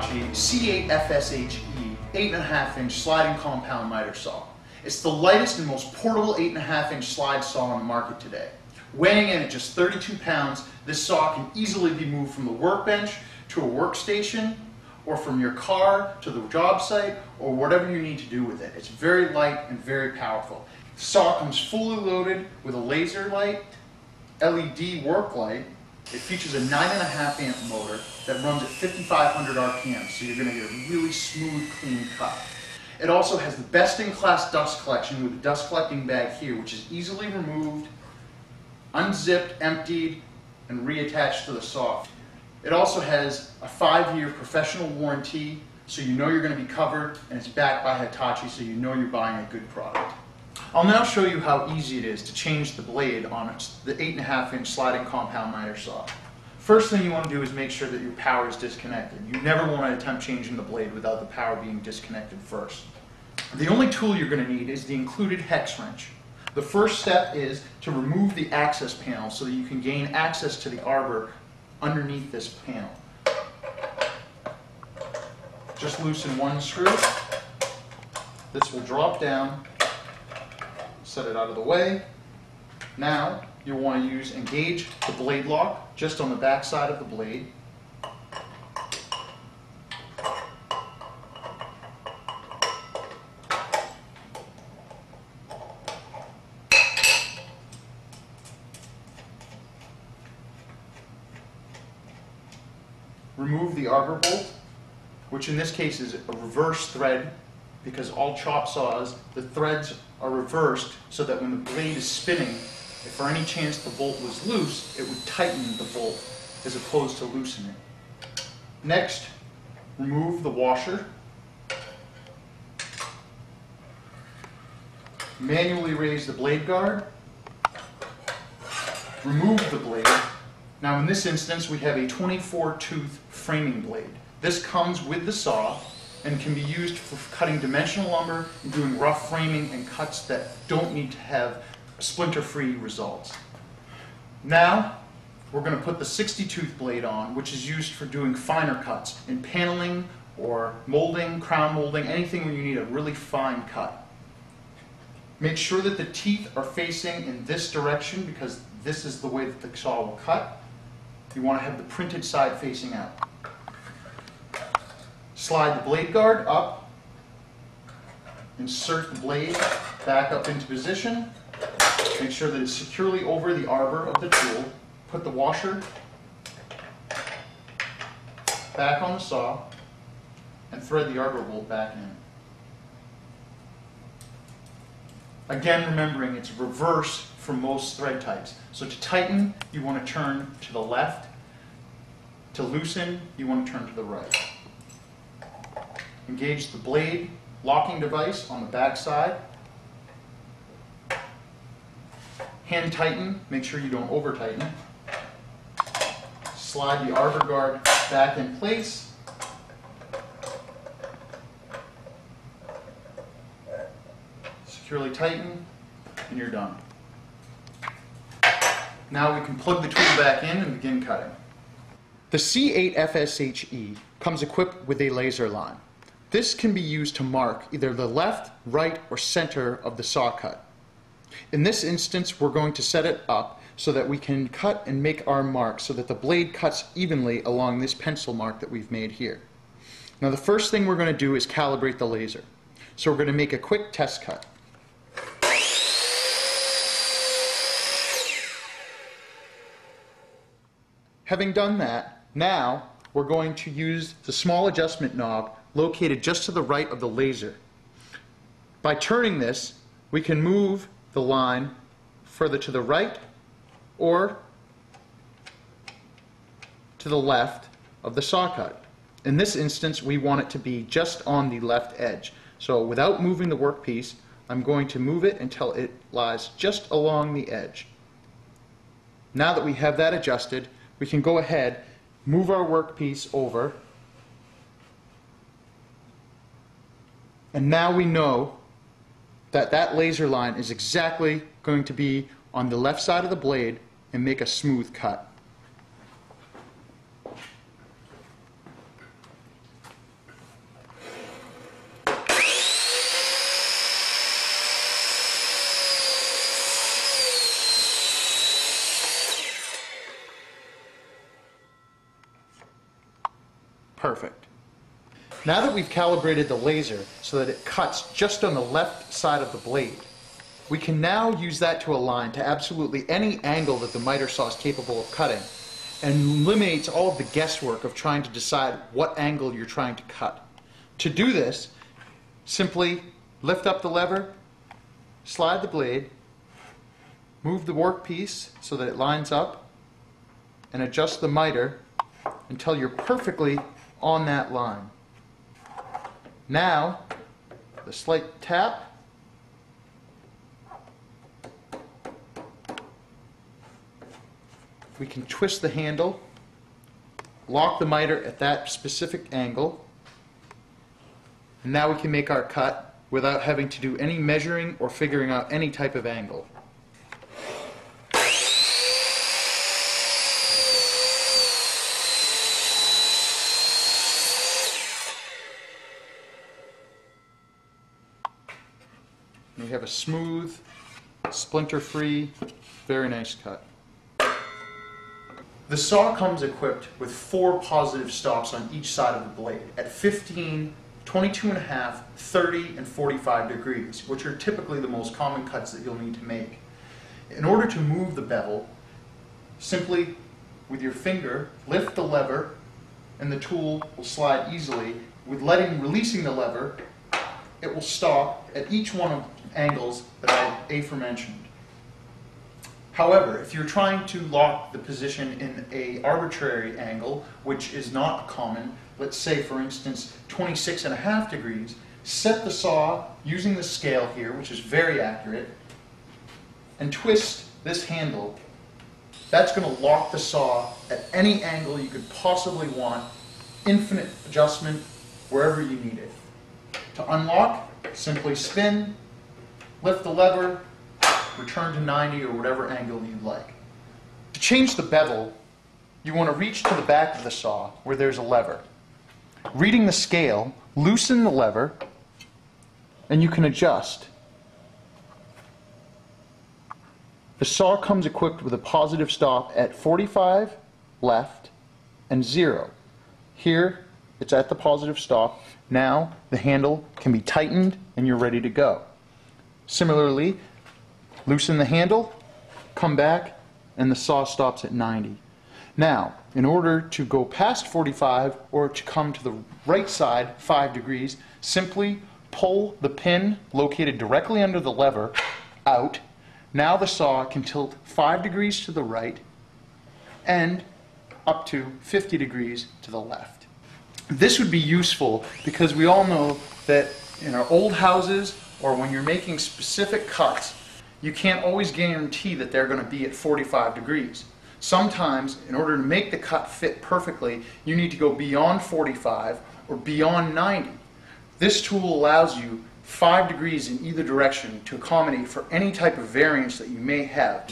Hitachi C8FSHE 8.5-inch sliding compound miter saw. It's the lightest and most portable 8.5-inch slide saw on the market today. Weighing in at just 32 pounds, this saw can easily be moved from the workbench to a workstation, or from your car to the job site, or whatever you need to do with it. It's very light and very powerful. The saw comes fully loaded with a laser light, LED work light. It features a 9.5 amp motor that runs at 5,500 RPM, so you're going to get a really smooth, clean cut. It also has the best-in-class dust collection with a dust collecting bag here, which is easily removed, unzipped, emptied, and reattached to the saw. It also has a 5-year professional warranty, so you know you're going to be covered, and it's backed by Hitachi, so you know you're buying a good product. I'll now show you how easy it is to change the blade on the 8.5-inch sliding compound miter saw. First thing you want to do is make sure that your power is disconnected. You never want to attempt changing the blade without the power being disconnected first. The only tool you're going to need is the included hex wrench. The first step is to remove the access panel so that you can gain access to the arbor underneath this panel. Just loosen one screw. This will drop down. Set it out of the way. Now you'll want to engage the blade lock just on the back side of the blade. Remove the arbor bolt, which in this case is a reverse thread, because all chop saws, the threads are reversed so that when the blade is spinning, if for any chance the bolt was loose, it would tighten the bolt as opposed to loosen it. Next, remove the washer. Manually raise the blade guard. Remove the blade. Now in this instance we have a 24-tooth framing blade. This comes with the saw and can be used for cutting dimensional lumber and doing rough framing and cuts that don't need to have splinter-free results. Now we're going to put the 60-tooth blade on, which is used for doing finer cuts in paneling or molding, crown molding, anything where you need a really fine cut. Make sure that the teeth are facing in this direction because this is the way that the saw will cut. You want to have the printed side facing out. Slide the blade guard up, insert the blade back up into position, make sure that it's securely over the arbor of the tool, put the washer back on the saw, and thread the arbor bolt back in. Again, remembering it's reverse for most thread types. So to tighten, you want to turn to the left. To loosen, you want to turn to the right. Engage the blade locking device on the back side. Hand tighten, make sure you don't over tighten. Slide the arbor guard back in place. Securely tighten, and you're done. Now we can plug the tool back in and begin cutting. The C8FSHE comes equipped with a laser line. This can be used to mark either the left, right, or center of the saw cut. In this instance, we're going to set it up so that we can cut and make our mark so that the blade cuts evenly along this pencil mark that we've made here. Now the first thing we're going to do is calibrate the laser. So we're going to make a quick test cut. Having done that, now we're going to use the small adjustment knob located just to the right of the laser. By turning this, we can move the line further to the right or to the left of the saw cut. In this instance, we want it to be just on the left edge. So without moving the workpiece, I'm going to move it until it lies just along the edge. Now that we have that adjusted, we can go ahead, move our workpiece over, and now we know that that laser line is exactly going to be on the left side of the blade and make a smooth cut. Perfect. Now that we've calibrated the laser so that it cuts just on the left side of the blade, we can now use that to align to absolutely any angle that the miter saw is capable of cutting, and eliminates all of the guesswork of trying to decide what angle you're trying to cut. To do this, simply lift up the lever, slide the blade, move the workpiece so that it lines up, and adjust the miter until you're perfectly on that line. Now, the slight tap, we can twist the handle, lock the miter at that specific angle, and now we can make our cut without having to do any measuring or figuring out any type of angle. We have a smooth, splinter-free, very nice cut. The saw comes equipped with 4 positive stops on each side of the blade at 15, 22.5, 30, and 45 degrees, which are typically the most common cuts that you'll need to make. In order to move the bevel, simply with your finger lift the lever and the tool will slide easily. With releasing the lever, it will stop at each one of the angles that I aforementioned. However, if you're trying to lock the position in an arbitrary angle, which is not common, let's say for instance 26.5 degrees, set the saw using the scale here, which is very accurate, and twist this handle. That's going to lock the saw at any angle you could possibly want, infinite adjustment wherever you need it. To unlock, simply spin, lift the lever, return to 90 or whatever angle you'd like. To change the bevel, you want to reach to the back of the saw where there's a lever. Reading the scale, loosen the lever, and you can adjust. The saw comes equipped with a positive stop at 45 left and 0. Here, it's at the positive stop. Now, the handle can be tightened and you're ready to go. Similarly, loosen the handle, come back, and the saw stops at 90. Now, in order to go past 45 or to come to the right side 5 degrees, simply pull the pin located directly under the lever out. Now the saw can tilt 5 degrees to the right and up to 50 degrees to the left. This would be useful because we all know that in our old houses or when you're making specific cuts, you can't always guarantee that they're going to be at 45 degrees. Sometimes, in order to make the cut fit perfectly, you need to go beyond 45 or beyond 90. This tool allows you 5 degrees in either direction to accommodate for any type of variance that you may have.